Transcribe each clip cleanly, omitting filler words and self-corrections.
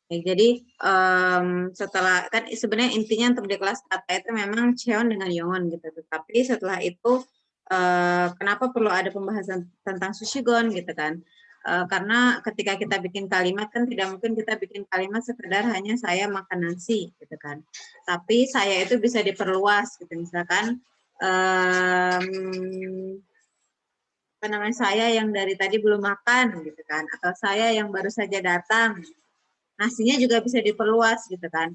Jadi setelah kan sebenarnya intinya untuk di kelas kata itu memang Cheon dengan Yongon gitu. Tetapi setelah itu kenapa perlu ada pembahasan tentang Sushigon gitu kan? Karena ketika kita bikin kalimat kan tidak mungkin kita bikin kalimat sekedar hanya saya makan nasi gitu kan. Tapi saya itu bisa diperluas gitu misalkan apa namanya saya yang dari tadi belum makan gitu kan atau saya yang baru saja datang. Nasinya juga bisa diperluas gitu kan.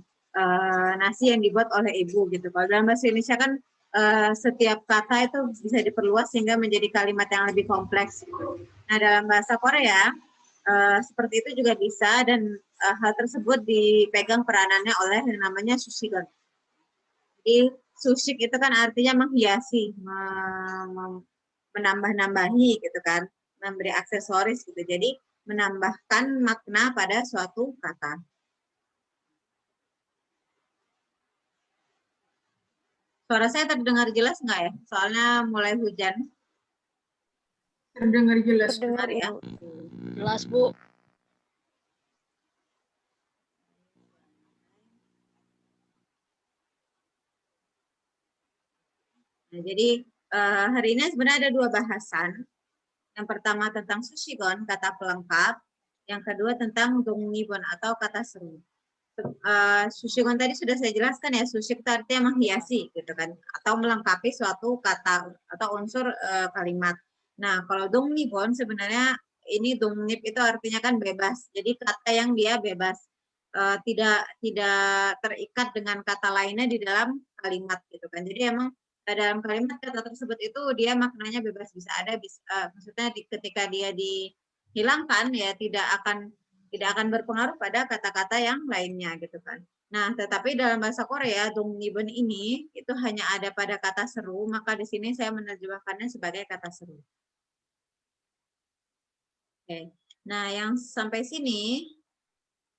Nasi yang dibuat oleh ibu gitu. Kalau dalam bahasa Indonesia kan setiap kata itu bisa diperluas sehingga menjadi kalimat yang lebih kompleks. Gitu. Nah dalam bahasa Korea seperti itu juga bisa dan hal tersebut dipegang peranannya oleh yang namanya sushigon. Jadi sushik itu kan artinya menghiasi, menambah-nambahi gitu kan, memberi aksesoris gitu. Jadi menambahkan makna pada suatu kata. Suara saya terdengar jelas nggak ya? Soalnya mulai hujan. Terdengar jelas. Terdengar, Ya. Bu. Jelas, Bu. Nah, jadi hari ini sebenarnya ada dua bahasan. Yang pertama tentang sushigon, kata pelengkap. Yang kedua tentang dongnibon atau kata seru. Sushigon tadi sudah saya jelaskan ya, sushik itu artinya menghiasi gitu kan, atau melengkapi suatu kata atau unsur kalimat. Nah, kalau dongnibon sebenarnya ini dongnib itu artinya kan bebas. Jadi kata yang dia bebas, tidak terikat dengan kata lainnya di dalam kalimat gitu kan. Jadi emang dalam kalimat kata tersebut itu dia maknanya bebas, bisa ada maksudnya ketika dia dihilangkan ya tidak akan berpengaruh pada kata-kata yang lainnya gitu kan. Nah, tetapi dalam bahasa Korea dongnibon ini itu hanya ada pada kata seru, maka di sini saya menerjemahkannya sebagai kata seru. Oke. Nah, yang sampai sini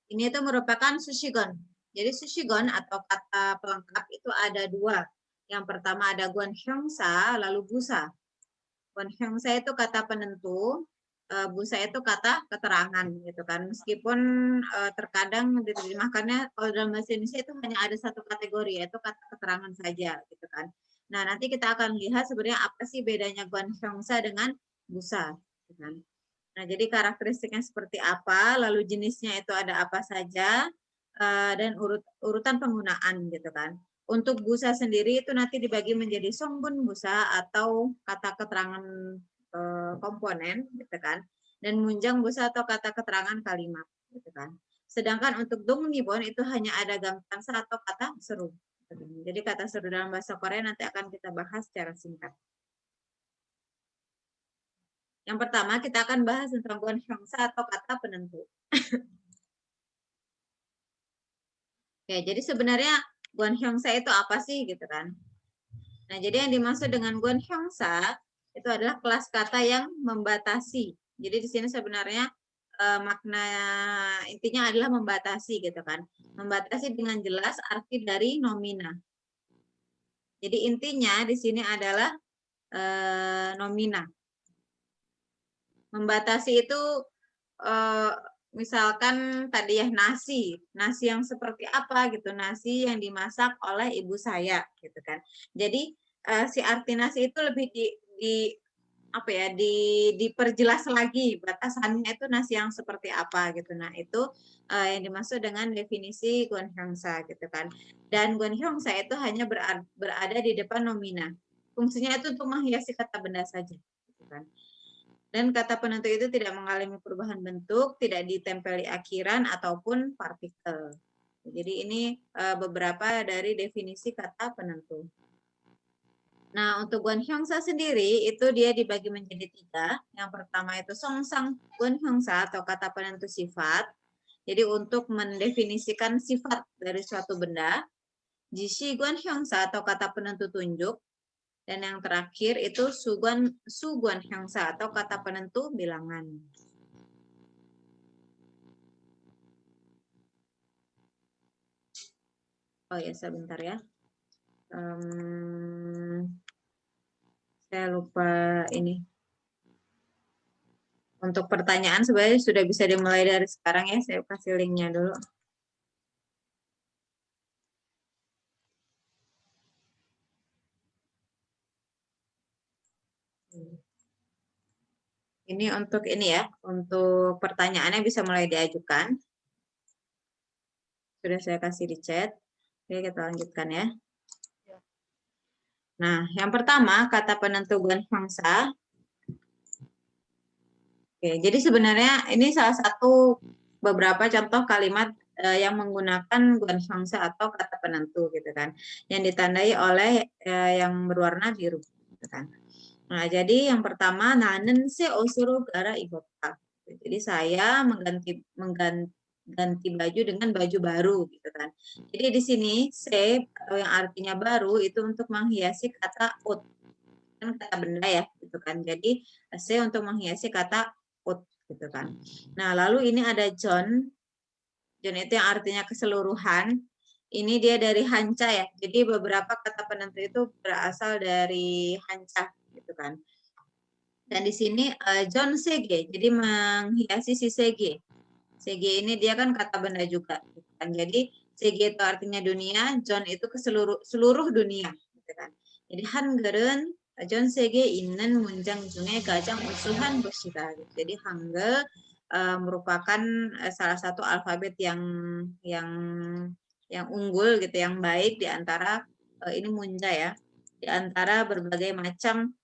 ini itu merupakan sushigon. Jadi sushigon atau kata pelengkap itu ada dua. Yang pertama ada guanhyongsa, lalu busa. Guanhyongsa itu kata penentu, busa itu kata keterangan gitu kan. Meskipun terkadang diterjemahkannya kalau dalam bahasa Indonesia itu hanya ada satu kategori yaitu kata keterangan saja gitu kan. Nah, nanti kita akan lihat sebenarnya apa sih bedanya guanhyongsa dengan busa gitu kan. Nah, jadi karakteristiknya seperti apa, lalu jenisnya itu ada apa saja, dan urutan penggunaan gitu kan. Untuk busa sendiri itu nanti dibagi menjadi songbun busa atau kata keterangan komponen gitu kan. Dan munjang busa atau kata keterangan kalimat gitu kan. Sedangkan untuk dongnibon itu hanya ada gamtangsa atau kata seru. Jadi kata seru dalam bahasa Korea nanti akan kita bahas secara singkat. Yang pertama kita akan bahas tentang guanhyongsa atau kata penentu. Oke, jadi sebenarnya guanhyongsa itu apa sih gitu kan? Nah, jadi yang dimaksud dengan guanhyongsa itu adalah kelas kata yang membatasi. Jadi di sini sebenarnya makna intinya adalah membatasi gitu kan. Membatasi dengan jelas arti dari nomina. Jadi intinya di sini adalah nomina. Membatasi itu misalkan tadi ya nasi yang seperti apa gitu, nasi yang dimasak oleh ibu saya gitu kan. Jadi si arti nasi itu lebih di apa ya diperjelas lagi batasannya itu nasi yang seperti apa gitu. Nah itu yang dimaksud dengan definisi guanhyongsa gitu kan. Dan guanhyongsa itu hanya berada di depan nomina. Fungsinya itu untuk menghiasi kata benda saja gitu kan. Dan kata penentu itu tidak mengalami perubahan bentuk, tidak ditempeli akhiran ataupun partikel. Jadi ini beberapa dari definisi kata penentu. Nah, untuk guanhyongsa sendiri itu dia dibagi menjadi tiga. Yang pertama itu songsang guanhyongsa atau kata penentu sifat. Jadi untuk mendefinisikan sifat dari suatu benda. Jishi guanhyongsa atau kata penentu tunjuk. Dan yang terakhir itu suguan hyangsa atau kata penentu bilangan. Oh ya, sebentar ya. Saya lupa ini. Untuk pertanyaan sebenarnya sudah bisa dimulai dari sekarang ya. Saya kasih linknya dulu. Ini untuk ini ya, untuk pertanyaannya bisa mulai diajukan. Sudah saya kasih di chat. Oke, kita lanjutkan ya. Nah, yang pertama kata penentu guanfangsa. Oke, jadi sebenarnya ini salah satu beberapa contoh kalimat yang menggunakan guanfangsa atau kata penentu gitu kan, yang ditandai oleh yang berwarna biru gitu kan. Nah, jadi yang pertama nanen se osuru gara ibota. Jadi saya mengganti baju dengan baju baru gitu kan. Jadi di sini se yang artinya baru itu untuk menghiasi kata ut, kan kata benda ya gitu kan. Jadi se untuk menghiasi kata ut gitu kan. Nah, lalu ini ada John. John itu yang artinya keseluruhan. Ini dia dari Hanca ya. Jadi beberapa kata penentu itu berasal dari Hanca gitu kan. Dan di sini John Sege, jadi menghiasi si Sege. Sege ini dia kan kata benda juga. Gitu kan. Jadi Sege itu artinya dunia, John itu ke seluruh dunia. Gitu kan. Jadi Hangeureun John Sege inen munjang junge gajang usuhan bosita. Jadi Hangul merupakan salah satu alfabet yang unggul gitu, yang baik di antara ini munja ya, di antara berbagai macam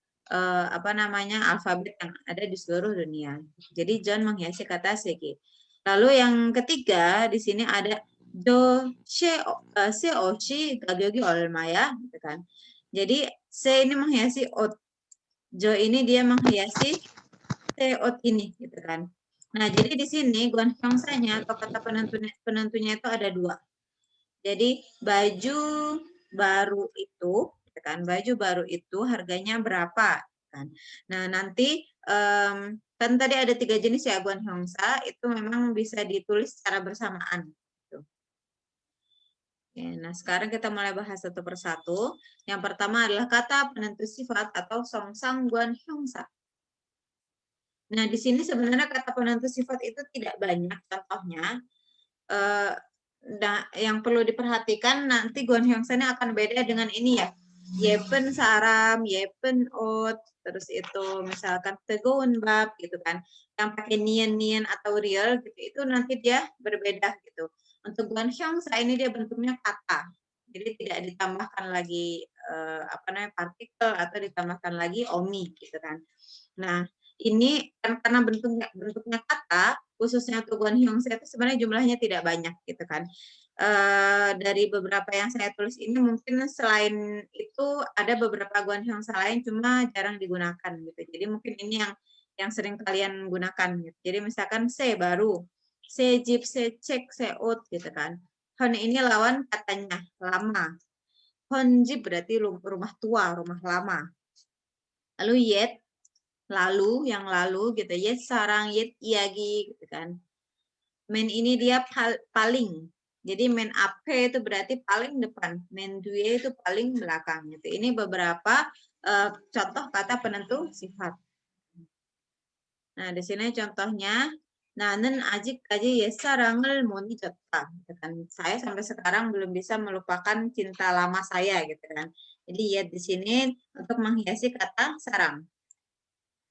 apa namanya alfabet yang ada di seluruh dunia. Jadi John menghiasi kata segi. Lalu yang ketiga di sini ada do se oshi gagyogi olmaya gitu kan. Jadi se ini menghiasi ot, jo ini dia menghiasi se ot ini gitu kan. Nah, jadi di sini guanfangsanya atau kata penentunya itu ada dua. Jadi baju baru itu, kan baju baru itu harganya berapa? Kan. Nah nanti kan tadi ada 3 jenis ya guanhyongsa, itu memang bisa ditulis secara bersamaan. Oke, nah sekarang kita mulai bahas satu persatu. Yang pertama adalah kata penentu sifat atau songsang guanhyongsa. Nah di sini sebenarnya kata penentu sifat itu tidak banyak contohnya. Nah, yang perlu diperhatikan nanti guanhyongsa ini akan beda dengan ini ya. Yepen saram, yepen ot, terus itu misalkan tegon bab gitu kan. Yang pakai nian atau real gitu, itu nanti dia berbeda gitu. Untuk guanhyongsa ini dia bentuknya kata. Jadi tidak ditambahkan lagi apa namanya partikel atau ditambahkan lagi omi gitu kan. Nah, ini kan karena bentuknya kata, khususnya untuk guanhyongsa itu sebenarnya jumlahnya tidak banyak gitu kan. Dari beberapa yang saya tulis ini mungkin selain itu ada beberapa guanhyongsa lain cuma jarang digunakan gitu. Jadi mungkin ini yang sering kalian gunakan gitu. Jadi misalkan se baru, se jip, se cek, se out gitu kan. Hon ini lawan katanya lama. Honjip berarti rumah tua, rumah lama. Lalu yet lalu yang lalu gitu, yet sarang, yet iagi gitu kan. Men ini dia paling, jadi men ape itu berarti paling depan, men due itu paling belakang gitu. Ini beberapa contoh kata penentu sifat. Nah di sini contohnya, nanen ajik kaji yesarangel moni jota gitu kan. Saya sampai sekarang belum bisa melupakan cinta lama saya gitu kan. Jadi yet di sini untuk menghiasi kata sarang.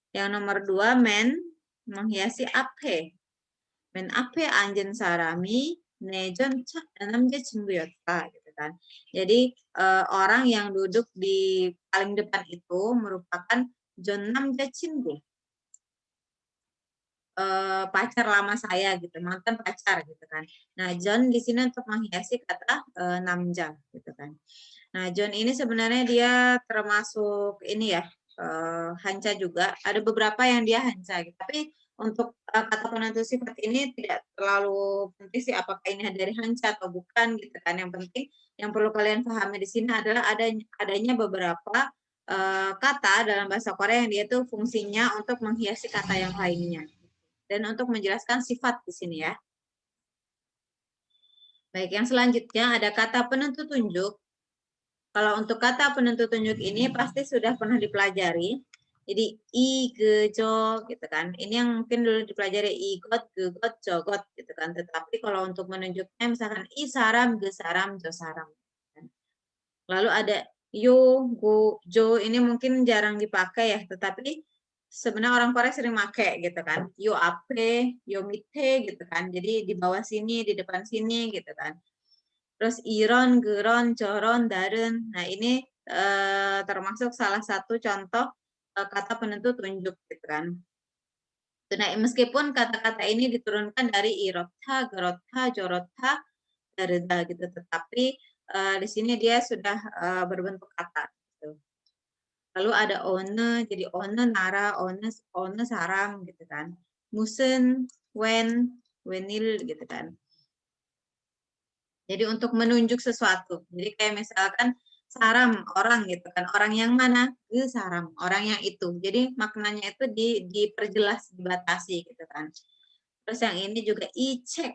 Yang nomor 2 men menghiasi ape. Men ape anjen sarami nejon namja 친구였다 gitu kan. Jadi orang yang duduk di paling depan itu merupakan jon namja 친구. Pacar lama saya gitu, mantan pacar gitu kan. Nah, John di sini untuk menghiasi kata namja gitu kan. Nah, John ini sebenarnya dia termasuk ini ya, Hanca juga. Ada beberapa yang dia Hanca gitu. Tapi untuk kata penentu sifat ini tidak terlalu penting sih apakah ini dari Hanca atau bukan gitu kan. Yang penting yang perlu kalian pahami di sini adalah adanya beberapa kata dalam bahasa Korea yang dia tuh fungsinya untuk menghiasi kata yang lainnya dan untuk menjelaskan sifat di sini ya. Baik, yang selanjutnya ada kata penentu tunjuk. Kalau untuk kata penentu tunjuk ini pasti sudah pernah dipelajari. Jadi i, ge, jo gitu kan. Ini yang mungkin dulu dipelajari i, got, ge, got, jogot gitu kan. Tetapi kalau untuk menunjuknya misalkan i saram, ge saram, jo saram. Lalu ada yo, go, jo ini mungkin jarang dipakai ya. Tetapi sebenarnya orang Korea sering make gitu kan. Yo ape, yo mite gitu kan. Jadi di bawah sini, di depan sini gitu kan. Terus iron, geron, coron, daren. Nah, ini termasuk salah satu contoh kata penentu tunjuk gitu kan. Nah, meskipun kata-kata ini diturunkan dari irotha, gerotha, jorotha, dareda gitu, tetapi di sini dia sudah berbentuk kata. Gitu. Lalu ada one, jadi one nara, one saram gitu kan. Musen, when, wenil gitu kan. Jadi untuk menunjuk sesuatu. Jadi kayak misalkan saram orang gitu kan. Orang yang mana? Saram, orang yang itu. Jadi maknanya itu diperjelas, dibatasi gitu kan. Terus yang ini juga i-cek.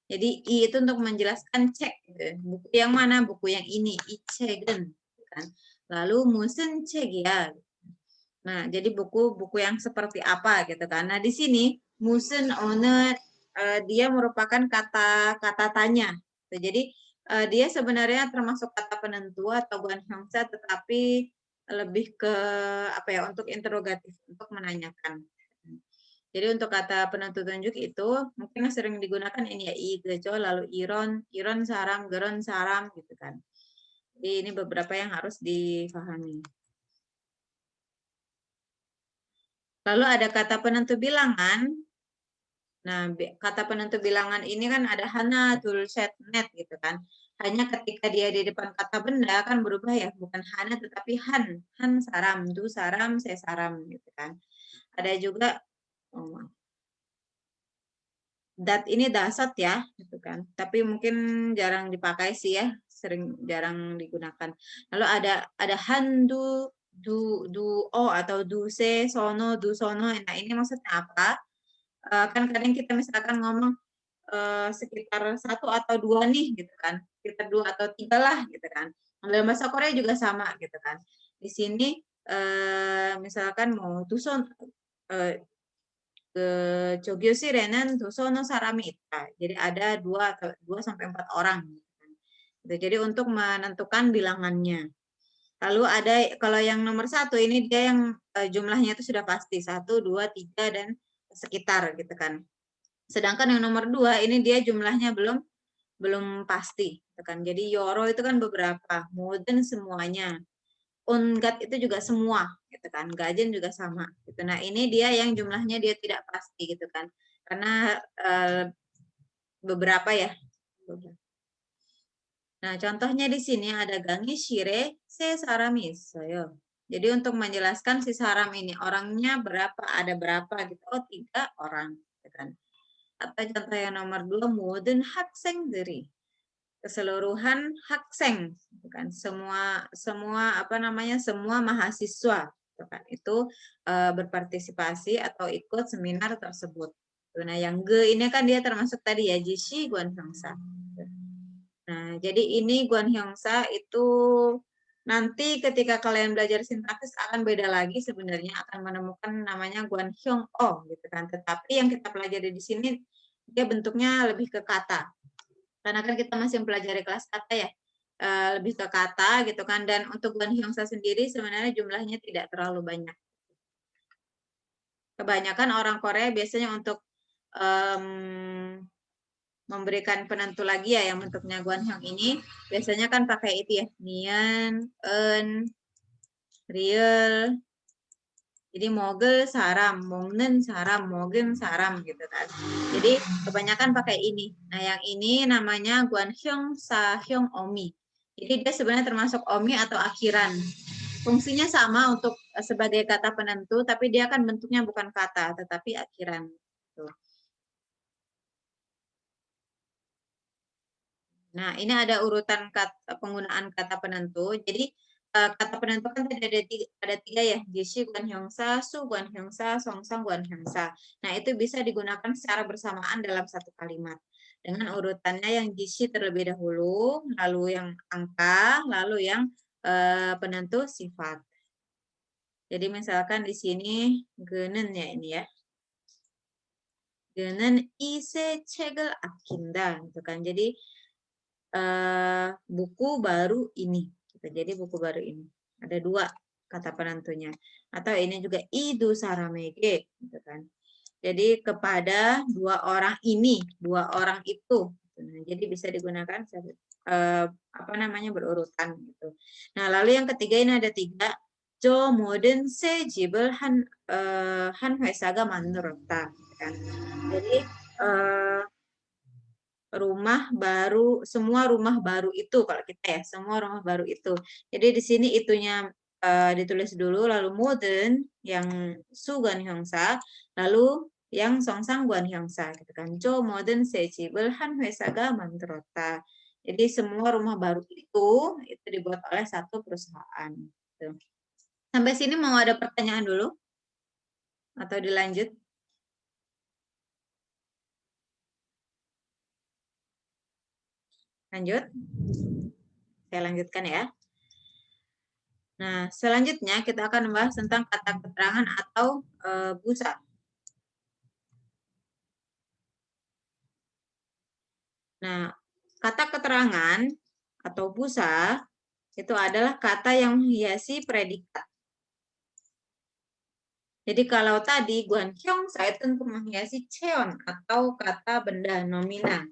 Jadi i itu untuk menjelaskan cek gitu. Buku yang mana? Buku yang ini, i-ceken gitu kan. Lalu musen cek ya. Nah, jadi buku-buku yang seperti apa gitu kan. Nah, di sini musen one dia merupakan kata tanya. Jadi dia sebenarnya termasuk kata penentu atau guanhyongsa, tetapi lebih ke apa ya, untuk interrogatif, untuk menanyakan. Jadi untuk kata penentu tunjuk itu mungkin yang sering digunakan ini ya i gejo, lalu iron saram, geron saram gitu kan. Jadi ini beberapa yang harus difahami. Lalu ada kata penentu bilangan. Nah, kata penentu bilangan ini kan ada hana, tul, set, net gitu kan. Hanya ketika dia di depan kata benda kan berubah ya, bukan hana tetapi han saram, du saram, se saram gitu kan. Ada juga oh, dat ini dasat ya gitu kan. Tapi mungkin jarang dipakai sih ya, jarang digunakan. Lalu ada han du o atau du se sono du sono. Nah, ini maksudnya apa? Kan kadang kita misalkan ngomong sekitar 1 atau 2 nih gitu kan. Sekitar 2 atau 3 lah gitu kan. Dalam bahasa Korea juga sama gitu kan. Di sini misalkan mau tuson ke Chogyoshirenen Tusono Sarami Ita. Jadi ada 2 sampai 4 orang gitu kan. Gitu. Jadi untuk menentukan bilangannya. Lalu ada kalau yang nomor 1 ini dia yang jumlahnya itu sudah pasti 1, 2, 3 dan sekitar gitu kan. Sedangkan yang nomor 2 ini dia jumlahnya belum pasti gitu kan. Jadi yoro itu kan beberapa, moden semuanya. Ungat itu juga semua gitu kan. Gajen juga sama gitu. Nah, ini dia yang jumlahnya dia tidak pasti gitu kan. Karena beberapa ya. Nah, contohnya di sini ada gangi shire se saramis. Jadi untuk menjelaskan si saram ini orangnya berapa, ada berapa gitu. Oh, 3 orang gitu kan. Atau contoh yang nomor 2 moden hakseng dari keseluruhan hakseng gitu kan. Semua apa namanya? Semua mahasiswa gitu kan. Itu berpartisipasi atau ikut seminar tersebut. Nah, yang G ini kan dia termasuk tadi ya Jishi Guanhyongsa. Nah, jadi ini Guanhyongsa itu nanti ketika kalian belajar sintaksis akan beda lagi sebenarnya, akan menemukan namanya Guanhyong-o gitu kan. Tetapi yang kita pelajari di sini dia bentuknya lebih ke kata. Karena kan kita masih mempelajari kelas kata ya. Lebih ke kata gitu kan, dan untuk Guanhyongsa sendiri sebenarnya jumlahnya tidak terlalu banyak. Kebanyakan orang Korea biasanya untuk memberikan penentu lagi ya yang bentuknya Guanhyong ini biasanya kan pakai itu ya, nian, real. Jadi mogel saram, mongnen saram, mogen saram gitu kan. Jadi kebanyakan pakai ini. Nah, yang ini namanya Guanhyong Sahyong Omi. Jadi dia sebenarnya termasuk Omi atau akhiran. Fungsinya sama untuk sebagai kata penentu, tapi dia kan bentuknya bukan kata, tetapi akhiran. Tuh. Nah, ini ada urutan penggunaan kata penentu. Jadi kata penentu kan tadi ada tiga ya, Jishi Guanhyongsa, Su Guanhyongsa, Songsang Guanhyongsa. Nah, itu bisa digunakan secara bersamaan dalam satu kalimat. Dengan urutannya yang Jishi terlebih dahulu, lalu yang angka, lalu yang penentu sifat. Jadi misalkan di sini genen ya ini ya. Genen ise cegel akinda gitu kan. Jadi buku baru ini. Jadi buku baru ini. Ada 2 kata penentunya. Atau ini juga idu saramege, gitu kan. Jadi kepada dua orang ini, dua orang itu. Nah, jadi bisa digunakan apa namanya berurutan gitu. Nah, lalu yang ketiga ini ada 3. Jo moden se jibel han 회사가 만들었다. Kan. Jadi rumah baru, semua rumah baru itu kalau kita ya, semua rumah baru itu. Jadi di sini itunya ditulis dulu, lalu modern yang sugan hyongsa, lalu yang songsang guan hyongsa gitu kan. Jo modern sejibel han 회사가 만들었다. Jadi semua rumah baru itu dibuat oleh satu perusahaan. Gitu. Sampai sini mau ada pertanyaan dulu atau dilanjut? Lanjut? Saya lanjutkan ya. Nah, selanjutnya kita akan membahas tentang kata keterangan atau busa. Nah, kata keterangan atau busa itu adalah kata yang menghiasi predikat. Jadi kalau tadi guanhyong saya itu untuk menghiasi cheon atau kata benda nomina.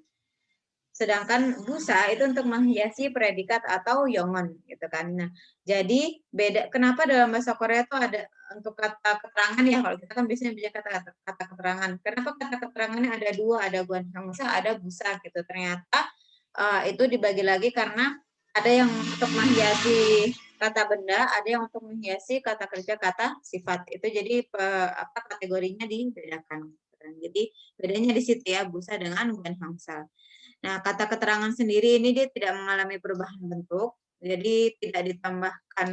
Sedangkan busa itu untuk menghiasi predikat atau yongon gitu kan. Nah, jadi beda kenapa dalam bahasa Korea itu ada untuk kata keterangan ya, kalau kita kan biasanya bicara kata keterangan. Kenapa kata keterangannya ada 2, ada guanhyongsa, ada busa gitu. Ternyata itu dibagi lagi karena ada yang untuk menghiasi kata benda, ada yang untuk menghiasi kata kerja, kata sifat. Itu jadi kategorinya dibedakan. Jadi bedanya di situ ya, busa dengan guanhyongsa. Nah, kata keterangan sendiri ini dia tidak mengalami perubahan bentuk, jadi tidak ditambahkan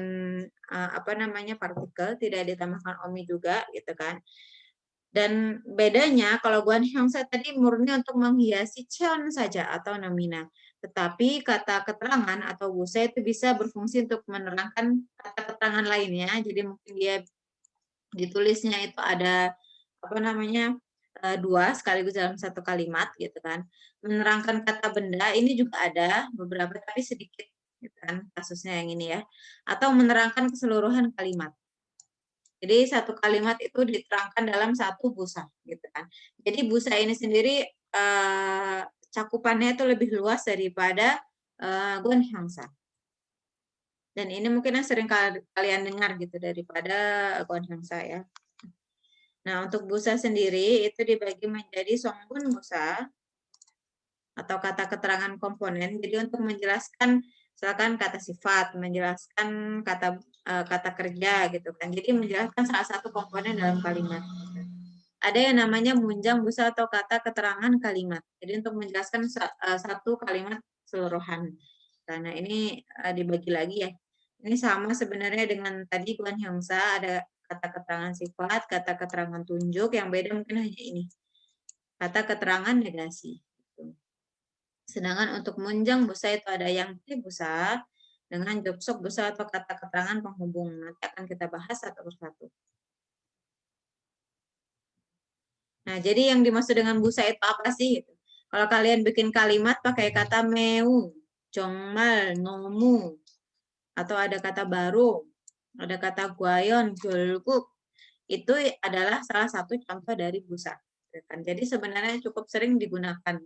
apa namanya partikel, tidak ditambahkan omi juga gitu kan. Dan bedanya kalau guanhyongsa tadi murni untuk menghiasi cheon saja atau nomina. Tetapi kata keterangan atau busa itu bisa berfungsi untuk menerangkan kata keterangan lainnya. Jadi mungkin dia ditulisnya itu ada apa namanya 2 sekaligus dalam satu kalimat gitu kan. Menerangkan kata benda ini juga ada beberapa tapi sedikit gitu kan kasusnya yang ini ya. Atau menerangkan keseluruhan kalimat. Jadi satu kalimat itu diterangkan dalam satu busa gitu kan. Jadi busa ini sendiri cakupannya itu lebih luas daripada guanhyangsa. Dan ini mungkin yang sering kalian dengar gitu daripada guanhyangsa ya. Nah, untuk busa sendiri itu dibagi menjadi songbun busa atau kata keterangan komponen. Jadi untuk menjelaskan misalkan kata sifat, menjelaskan kata kerja gitu kan. Jadi menjelaskan salah satu komponen dalam kalimat. Ada yang namanya munjang busa atau kata keterangan kalimat. Jadi untuk menjelaskan satu kalimat keseluruhan. Karena ini dibagi lagi ya. Ini sama sebenarnya dengan tadi Guan Hyongsa, ada kata keterangan sifat, kata keterangan tunjuk, yang beda mungkin hanya ini. Kata keterangan negasi. Sedangkan untuk munjang busa itu ada yang busa dengan jopsok busa atau kata keterangan penghubung. Nanti akan kita bahas satu persatu. Nah, jadi yang dimaksud dengan busa itu apa sih? Kalau kalian bikin kalimat pakai kata meu, 정말, 너무, atau ada kata baru, ada kata guayon, 결국, itu adalah salah satu contoh dari busa. Jadi sebenarnya cukup sering digunakan.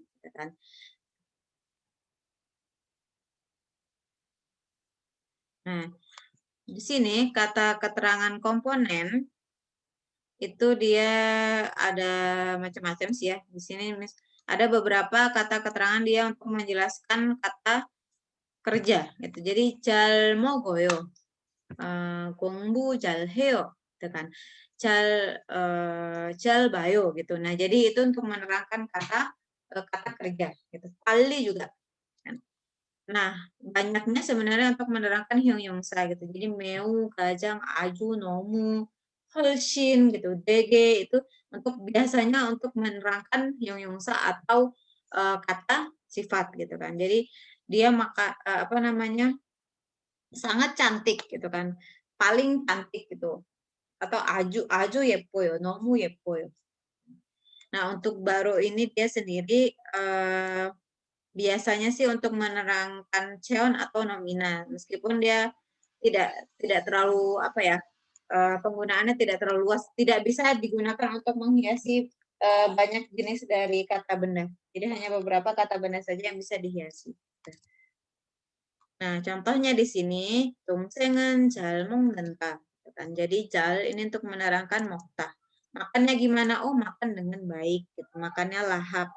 Nah, di sini kata keterangan komponen itu dia ada macam-macam sih ya. Di sini ada beberapa kata keterangan dia untuk menjelaskan kata kerja gitu. Jadi 잘 먹어요. 공부 잘 해요. Gitu kan. 잘 봐요 gitu. Nah, jadi itu untuk menerangkan kata kerja gitu. Kali juga. Nah, banyaknya sebenarnya untuk menerangkan hyungyongsa gitu. Jadi meu, gajang, aju, nomu, 훨씬 gitu, dege itu untuk biasanya untuk menerangkan hyungyongsa atau kata sifat gitu kan. Jadi dia apa namanya sangat cantik gitu kan, paling cantik gitu. Atau aju yepoyo, nomu yepoyo. Nah untuk baru ini dia sendiri biasanya sih untuk menerangkan cheon atau nomina, meskipun dia tidak terlalu apa ya, penggunaannya tidak terlalu luas, tidak bisa digunakan untuk menghiasi banyak jenis dari kata benda. Jadi hanya beberapa kata benda saja yang bisa dihiasi. Nah, contohnya di sini 동생은 잘 먹는다. Kan. Jadi jal ini untuk menerangkan mokta. Makannya gimana? Oh, makan dengan baik. Gitu. Makannya lahap.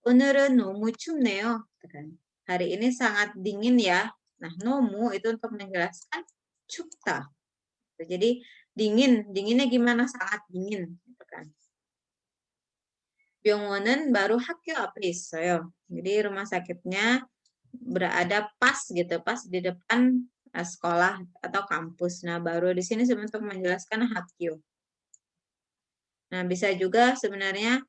오늘은 너무 춥네요. Kan. Hari ini sangat dingin ya. Nah, nomu itu untuk menjelaskan 춥다. Jadi dingin, dinginnya gimana? Sangat dingin. Gitu kan. 병원은 baru 학교 앞에 있어요. Jadi rumah sakitnya berada pas gitu, pas di depan sekolah atau kampus. Nah, baru di sini untuk menjelaskan hakyu. Nah, bisa juga sebenarnya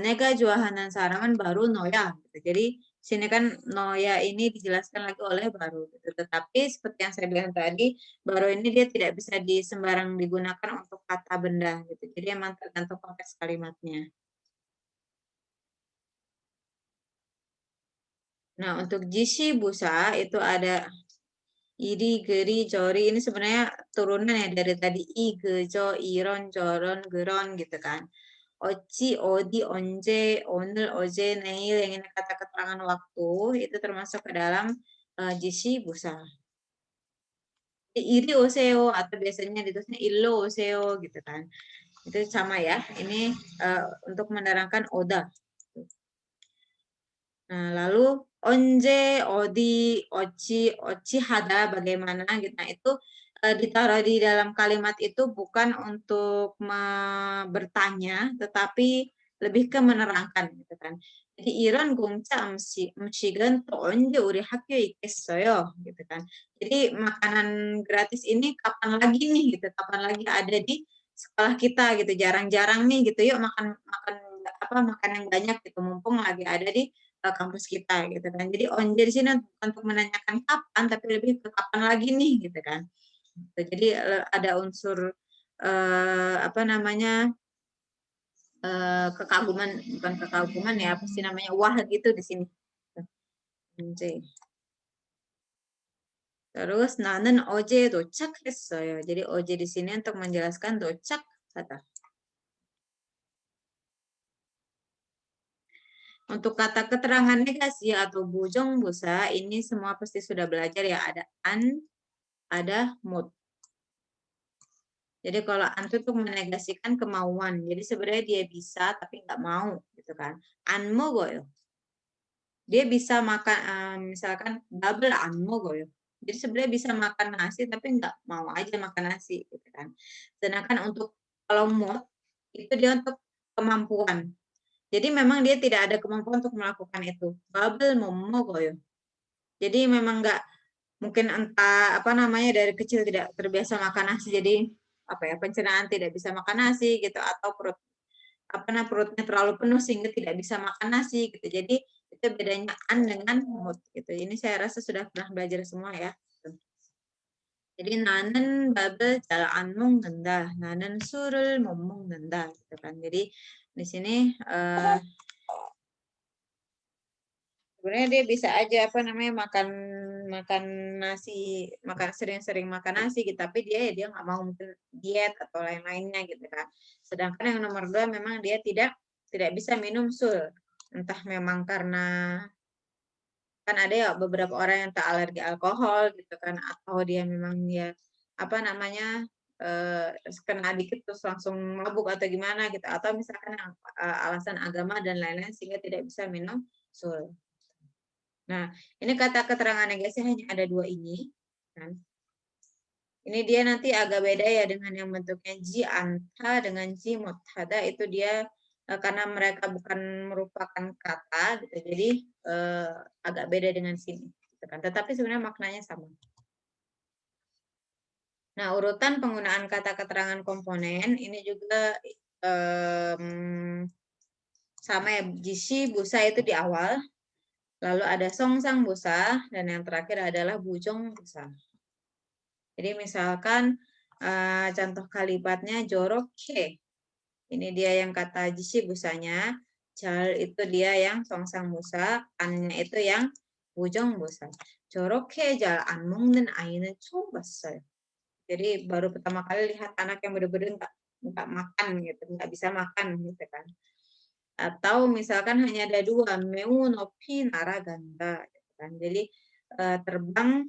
nega juahanan sarangan baru noya. Gitu. Jadi sini kan noya ini dijelaskan lagi oleh baru. Gitu. Tetapi seperti yang saya bilang tadi, baru ini dia tidak bisa sembarang digunakan untuk kata benda. Gitu. Jadi emang tergantung konteks kalimatnya. Nah, untuk jishi busa itu ada iri, geri, jori ini sebenarnya turunan ya dari tadi i, gejo, iron, joron, geron gitu kan. Oci, odi, onje, onel, oje, neil yang ini kata keterangan waktu itu termasuk ke dalam jishi busa. Iri oseo atau biasanya ditulisnya illo oseo gitu kan. Itu sama ya. Ini untuk menerangkan oda. Nah, lalu onje, odi, oci, oci hada bagaimana gitu. Nah, itu ditaruh di dalam kalimat itu bukan untuk bertanya, tetapi lebih ke menerangkan gitu kan. Jadi iran 공짜 음식은 또 언제 우리 학교에 있겠어요 gitu kan. Jadi makanan gratis ini kapan lagi nih gitu, kapan lagi ada di sekolah kita gitu. Jarang-jarang nih gitu. Yuk makan makan apa makan yang banyak gitu mumpung lagi ada di kampus kita gitu kan. Jadi onje di sini untuk menanyakan kapan, tapi lebih ke kapan lagi nih gitu kan. Jadi ada unsur apa namanya kekaguman, bukan kekaguman ya, apa sih namanya wah gitu di sini. Onje. Terus nanen oje dochak했어요. Jadi oje di sini untuk menjelaskan dochak kata. Untuk kata keterangan negasi atau bujong busa, ini semua pasti sudah belajar ya. Ada an, ada mod. Jadi kalau an itu menegasikan kemauan. Jadi sebenarnya dia bisa tapi nggak mau gitu kan. An mogoyo. Dia bisa makan misalkan double an mogoyo. Jadi sebenarnya bisa makan nasi tapi nggak mau aja makan nasi gitu kan. Sedangkan untuk kalau mod itu dia untuk kemampuan. Jadi memang dia tidak ada kemampuan untuk melakukan itu. Bubble momogoyo. Jadi memang nggak mungkin entah apa namanya dari kecil tidak terbiasa makan nasi jadi apa ya pencernaan tidak bisa makan nasi gitu atau perutnya terlalu penuh sehingga tidak bisa makan nasi gitu. Jadi itu bedanya an dengan mood gitu. Ini saya rasa sudah pernah belajar semua ya. Jadi nanen babel jal anmung nenda, nanen surul momong nenda gitu kan. Jadi di sini sebenarnya dia bisa aja apa namanya makan makan nasi, makan sering-sering makan nasi gitu, tapi dia nggak mau mungkin diet atau lain-lainnya gitu kan. Sedangkan yang nomor 2 memang dia tidak bisa minum sul. Entah memang karena kan ada ya beberapa orang yang tak alergi alkohol gitu kan atau dia memang ya apa namanya kena dikit terus langsung mabuk atau gimana gitu atau misalkan alasan agama dan lain-lain sehingga tidak bisa minum sul. Nah, ini kata keterangan negasi hanya ada 2 ini. Kan? Ini dia nanti agak beda ya dengan yang bentuknya ji anta dengan ji muthada itu dia karena mereka bukan merupakan kata gitu. Jadi agak beda dengan sini. Gitu kan. Tetapi sebenarnya maknanya sama. Nah, urutan penggunaan kata keterangan komponen ini juga sama ya. Jishi busa itu di awal. Lalu ada songsang busa dan yang terakhir adalah bujong busa. Jadi misalkan contoh kalimatnya joroke. Ini dia yang kata jishi busanya. Jal itu dia yang songsang busa. Annya itu yang 부정부사. 저렇게 잘 안 먹는 아이는 처음 봤어요. Jadi baru pertama kali lihat anak yang benar-benar nggak makan gitu, nggak bisa makan gitu kan. Atau misalkan hanya ada dua, meunopi naraganda, gitu kan. Jadi terbang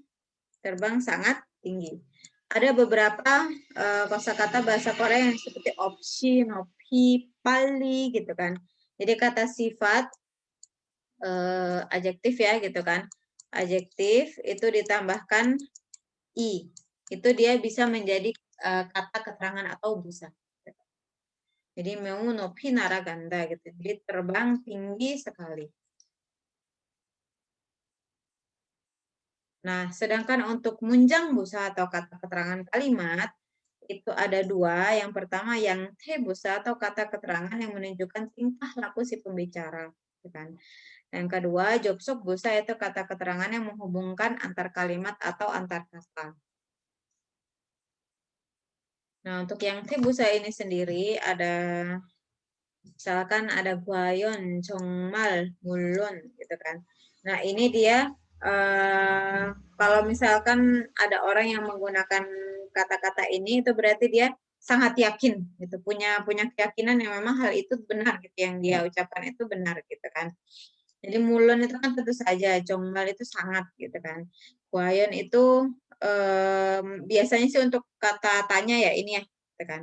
terbang sangat tinggi. Ada beberapa kosakata bahasa Korea yang seperti opsi, nopi, pali gitu kan. Jadi kata sifat adjektif ya gitu kan. Adjektif itu ditambahkan i. Itu dia bisa menjadi kata keterangan atau busa. Jadi meunopi naraganda gitu. Jadi terbang tinggi sekali. Nah, sedangkan untuk munjang busa atau kata keterangan kalimat, itu ada dua. Yang pertama yang te busa atau kata keterangan yang menunjukkan tingkah laku si pembicara. Gitu kan. Yang kedua, jobsok busa itu kata keterangan yang menghubungkan antar kalimat atau antar kata. Nah, untuk yang te busa ini sendiri ada, misalkan ada guayon, 정말, mulun, gitu kan. Nah, ini dia kalau misalkan ada orang yang menggunakan kata-kata ini, itu berarti dia sangat yakin, gitu, punya keyakinan yang memang hal itu benar, gitu, yang dia ucapkan itu benar, gitu kan. Jadi mulun itu kan tentu saja, 정말 itu sangat, gitu kan. Guayon itu biasanya sih untuk kata tanya ya ini ya, gitu kan.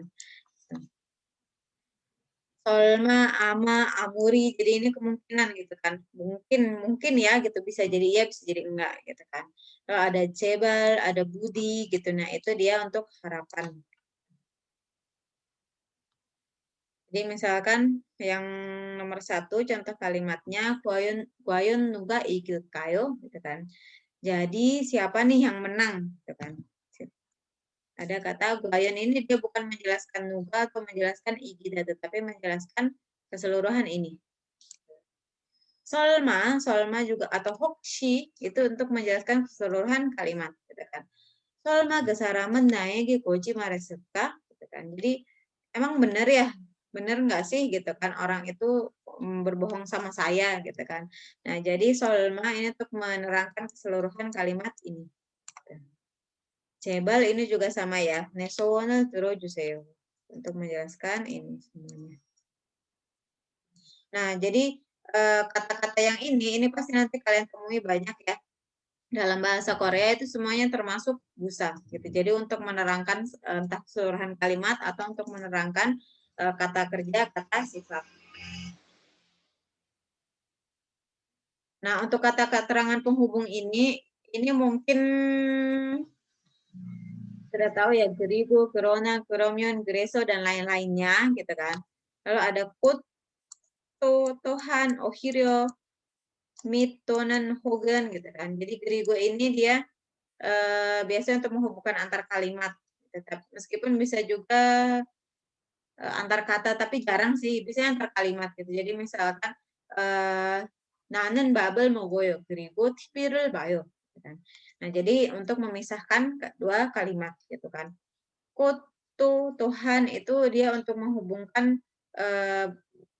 Solma, ama, amuri, jadi ini kemungkinan gitu kan. Mungkin ya gitu, bisa jadi iya, bisa jadi enggak gitu kan. Kalau ada cebal, ada budi gitu. Nah, itu dia untuk harapan. Jadi misalkan yang nomor 1 contoh kalimatnya guayon nuga kayo gitu kan. Jadi siapa nih yang menang gitu kan. Ada kata guayon ini dia bukan menjelaskan nuga atau menjelaskan igida, tetapi menjelaskan keseluruhan ini. Solma juga atau hokshi itu untuk menjelaskan keseluruhan kalimat, gitu kan. Solma gesaramen naegi koji maresuka, gitu kan. Jadi emang benar ya, benar nggak sih gitu kan orang itu berbohong sama saya gitu kan. Nah jadi solma ini untuk menerangkan keseluruhan kalimat ini. Cebal ini juga sama ya, nesowana turo juseo untuk menjelaskan ini semuanya. Nah jadi kata-kata yang ini pasti nanti kalian temui banyak ya. Dalam bahasa Korea itu semuanya termasuk busa gitu. Jadi untuk menerangkan entah keseluruhan kalimat atau untuk menerangkan kata kerja, kata sifat. Nah, untuk kata keterangan penghubung ini mungkin sudah tahu ya, gerigo, gerona, geromyon, gereso dan lain-lainnya gitu kan. Lalu ada kut, Tuhan, ohirio, mit, tonen, hogan gitu kan. Jadi gerigo ini dia biasanya untuk menghubungkan antar kalimat. Tetap meskipun bisa juga antar kata, tapi jarang sih, biasanya antar kalimat gitu. Jadi misalkan nanen babel mogoyo, 그리고 TV를 봐요. Nah, jadi untuk memisahkan dua kalimat gitu kan. Kutu Tuhan itu dia untuk menghubungkan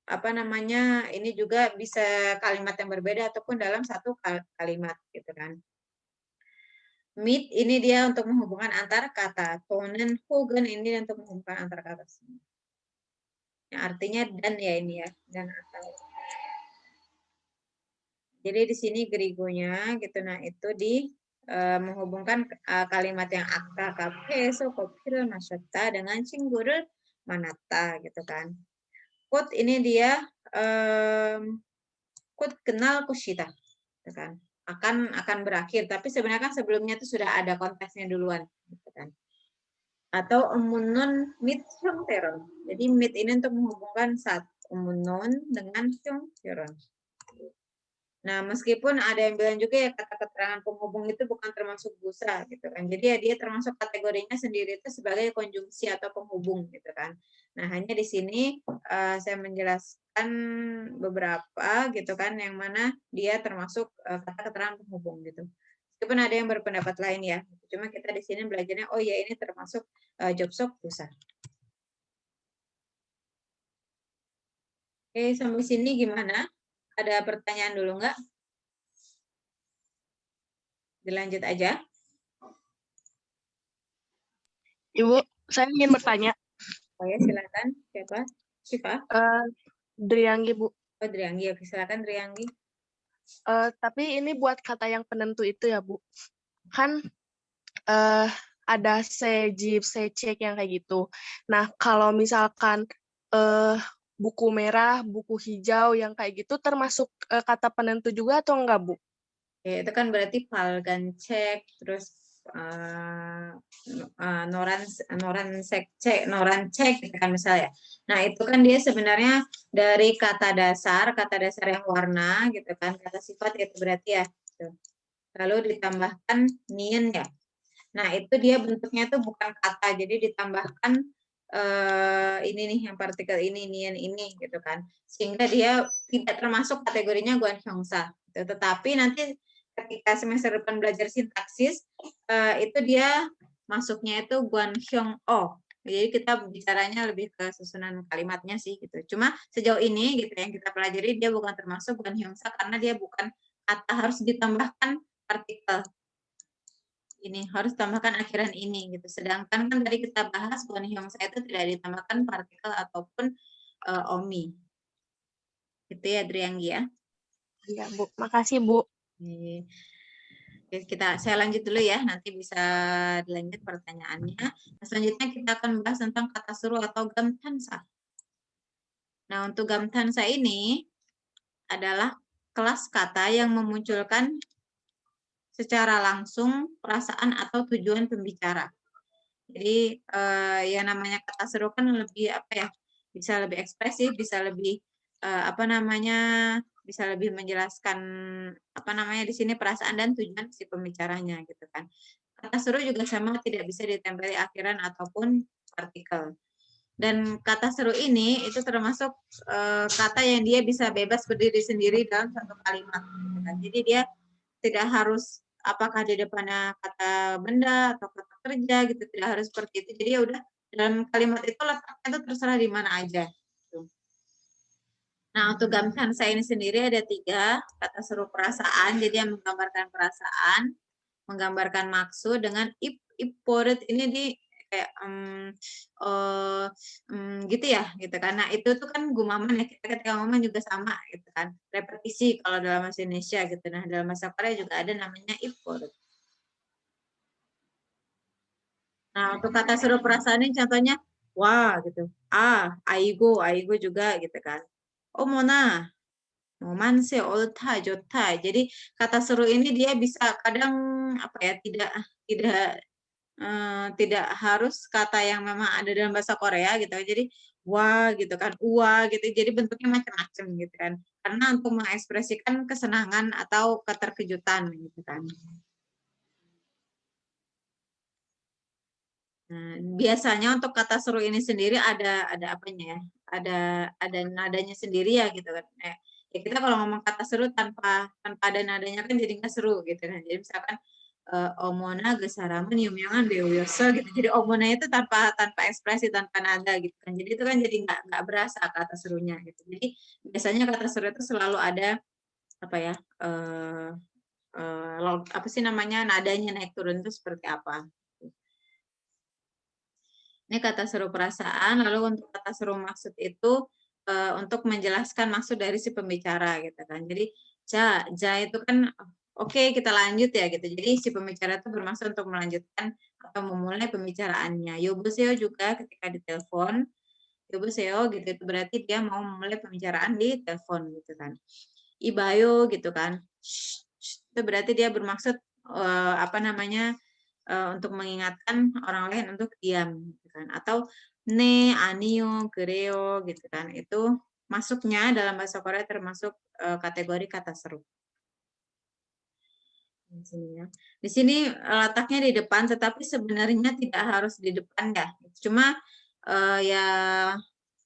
apa namanya, ini juga bisa kalimat yang berbeda ataupun dalam satu kalimat gitu kan. Meet ini dia untuk menghubungkan antar kata. Tonen hogan ini untuk menghubungkan antar kata. Yang artinya dan ya ini ya, dan atau. Jadi di sini gerigonya gitu. Nah, itu di menghubungkan kalimat yang akta kapeso kopil masyata dengan cinggurul manata gitu kan. Kut ini dia kut kenal kushita gitu kan. Akan berakhir, tapi sebenarnya kan sebelumnya itu sudah ada konteksnya duluan gitu kan. Atau emunon mit hyungteron. Jadi mit ini untuk menghubungkan satu emunon dengan hyungteron. Nah, meskipun ada yang bilang juga ya kata keterangan penghubung itu bukan termasuk busa gitu kan. Jadi ya dia termasuk kategorinya sendiri itu sebagai konjungsi atau penghubung gitu kan. Nah, hanya di sini saya menjelaskan beberapa gitu kan yang mana dia termasuk kata keterangan penghubung gitu. Meskipun ada yang berpendapat lain ya. Cuma kita di sini belajarnya oh ya ini termasuk jobsok busa. Oke, sampai sini gimana? Ada pertanyaan dulu nggak? Dilanjut aja. Ibu, saya ingin bertanya. Oh ya, silakan. Siapa? Syifa? Drianggi, Bu. Oh, Drianggi. Oke, silakan Drianggi. Tapi ini buat kata yang penentu itu ya, Bu. Kan ada sejip, secek yang kayak gitu. Nah, kalau misalkan buku merah, buku hijau yang kayak gitu termasuk kata penentu juga atau enggak, Bu? Ya, itu kan berarti Palgancek, terus Norancek gitu kan misalnya. Nah, itu kan dia sebenarnya dari kata dasar yang warna gitu kan, kata sifat itu berarti ya. Gitu. Lalu ditambahkan nien ya. Nah, itu dia bentuknya tuh bukan kata, jadi ditambahkan ini nih yang partikel ini, nien ini gitu kan. Sehingga dia tidak termasuk kategorinya guanhyongsa. Gitu. Tetapi nanti ketika semester depan belajar sintaksis, itu dia masuknya itu guanhyong-o. Jadi kita bicaranya lebih ke susunan kalimatnya sih gitu. Cuma sejauh ini gitu yang kita pelajari dia bukan termasuk guanhyongsa karena dia bukan kata, harus ditambahkan partikel ini, harus tambahkan akhiran ini gitu. Sedangkan kan tadi kita bahas guanhyongsa itu tidak ditambahkan partikel ataupun omi. Itu ya Drianggi ya. Iya, Bu. Makasih, Bu. Oke, saya lanjut dulu ya, nanti bisa dilanjut pertanyaannya. Nah, selanjutnya kita akan bahas tentang kata seru atau gamtansa. Nah, untuk gamtansa ini adalah kelas kata yang memunculkan secara langsung perasaan atau tujuan pembicara. Jadi yang namanya kata seru kan lebih apa ya? Bisa lebih ekspresif, bisa lebih apa namanya? Bisa lebih menjelaskan apa namanya di sini perasaan dan tujuan si pembicaranya gitu kan. Kata seru juga sama, tidak bisa ditempeli akhiran ataupun partikel. Dan kata seru ini itu termasuk kata yang dia bisa bebas berdiri sendiri dalam satu kalimat. Gitu kan. Jadi dia tidak harus apakah di depannya kata benda atau kata kerja gitu, tidak harus seperti itu. Jadi ya udah dalam kalimat itu letaknya itu terserah di mana aja. Gitu. Nah, untuk gamtansa ini sendiri ada 3, kata seru perasaan, jadi yang menggambarkan perasaan, menggambarkan maksud, dengan iporet ini di kayak gitu ya, gitu kan. Nah, itu tuh kan gumaman ya, kita ketika ngomong juga sama gitu kan. Repetisi kalau dalam bahasa Indonesia gitu. Nah, dalam bahasa Korea juga ada namanya iporet. Nah, untuk kata seru perasaan ini contohnya wah gitu. Aigo juga gitu kan. Oh, Mona, Manse, Olta, Jota. Jadi kata seru ini dia bisa kadang apa ya, tidak tidak harus kata yang memang ada dalam bahasa Korea gitu. Jadi wah gitu kan, gitu. Jadi bentuknya macam-macam gitu kan. Karena untuk mengekspresikan kesenangan atau keterkejutan gitu kan. Nah, biasanya untuk kata seru ini sendiri ada apanya ya? Ada nadanya sendiri ya gitu kan. Ya kita kalau ngomong kata seru tanpa ada nadanya kan jadi nggak seru gitu kan. Jadi misalkan omona gesaramen yumyangan beoyoso gitu. Jadi omona itu tanpa ekspresi, tanpa nada gitu kan. Jadi itu kan jadi nggak berasa kata serunya gitu. Jadi biasanya kata seru itu selalu ada apa ya? Apa sih namanya, nadanya naik turun itu seperti apa? Ini kata seru perasaan, lalu untuk kata seru maksud itu untuk menjelaskan maksud dari si pembicara gitu kan. Jadi ja itu kan oke, kita lanjut ya gitu. Jadi si pembicara itu bermaksud untuk melanjutkan atau memulai pembicaraannya. Yoboseo juga ketika ditelepon, yoboseo gitu itu berarti dia mau memulai pembicaraan di telepon gitu kan. Ibayo gitu kan. Itu berarti dia bermaksud apa namanya? Untuk mengingatkan orang lain untuk diam gitu kan. Atau ne, anio, gereo gitu kan. Itu masuknya dalam bahasa Korea termasuk kategori kata seru. Di sini ya. Di sini letaknya di depan, tetapi sebenarnya tidak harus di depan ya. Cuma ya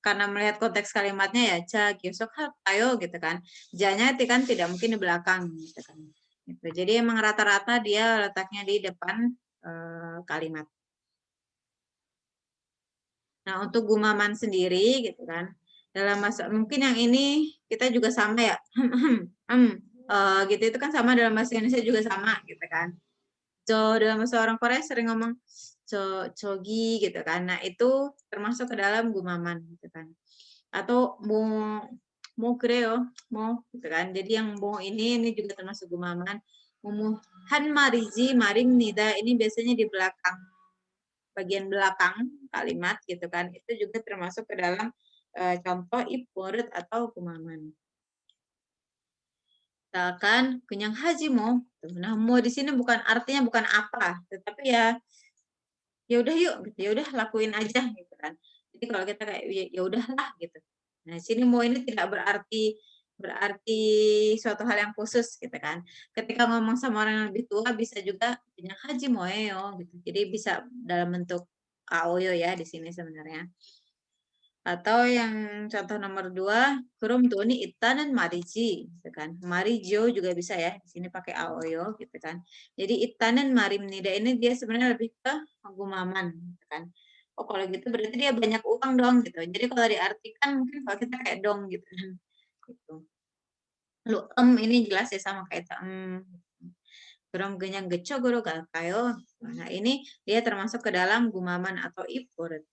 karena melihat konteks kalimatnya ya ca gyosok ayo gitu kan. Ja-nya kan tidak mungkin di belakang gitu kan. Gitu. Jadi emang rata-rata dia letaknya di depan kalimat. Nah, untuk gumaman sendiri gitu kan. Dalam bahasa mungkin yang ini kita juga sama ya. Gitu itu kan sama dalam bahasa Indonesia juga sama gitu kan. dalam bahasa orang Korea sering ngomong "jogi" gitu kan. Nah, itu termasuk ke dalam gumaman gitu kan. Atau mo 그래요, mo gitu kan. Jadi yang mo ini juga termasuk gumaman. 한 말이지 말입니다. Ini biasanya di belakang, bagian belakang kalimat gitu kan. Itu juga termasuk ke dalam contoh iburut atau gumaman. Misalkan kenyang haji mo. Nah, mo di sini artinya bukan apa, tetapi ya ya udah yuk gitu, ya udah lakuin aja gitu kan. Jadi kalau kita kayak ya udahlah gitu. Nah, sini mau ini tidak berarti berarti suatu hal yang khusus gitu kan. Ketika ngomong sama orang yang lebih tua bisa juga punya haji moeo gitu. Jadi bisa dalam bentuk kaoyo ya di sini sebenarnya. Atau yang contoh nomor 2, kurum tuni itanan mariji, gitu kan. Marijo juga bisa ya, di sini pakai aoyo, gitu kan. Jadi itanan marimnida ini dia sebenarnya lebih ke gumaman, gitu kan. Oh kalau gitu berarti dia banyak uang dong, gitu. Jadi kalau diartikan mungkin kalau kita kayak dong, gitu kan. Gitu. Lalu ini jelas ya sama kayak Kurum genyang gecogoro galkayo. Nah ini dia termasuk ke dalam gumaman atau ipur.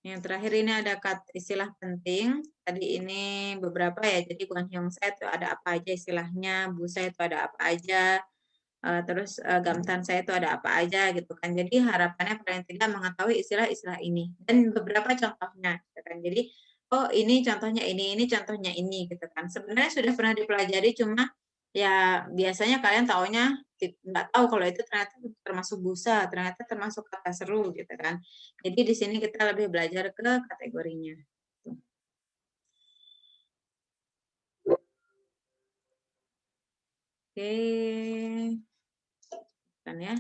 Yang terakhir ini ada istilah penting. Tadi ini beberapa ya. Jadi Gwanhyongsa itu ada apa aja istilahnya, Busa itu ada apa aja, terus Gamtan saya itu ada apa aja gitu kan. Jadi harapannya paling tidak mengetahui istilah-istilah ini dan beberapa contohnya gitu kan. Jadi oh ini contohnya ini contohnya ini gitu kan. Sebenarnya sudah pernah dipelajari cuma ya biasanya kalian taunya nggak tahu kalau itu ternyata termasuk busa, ternyata termasuk kata seru gitu kan. Jadi di sini kita lebih belajar ke kategorinya. Oke, kan ya.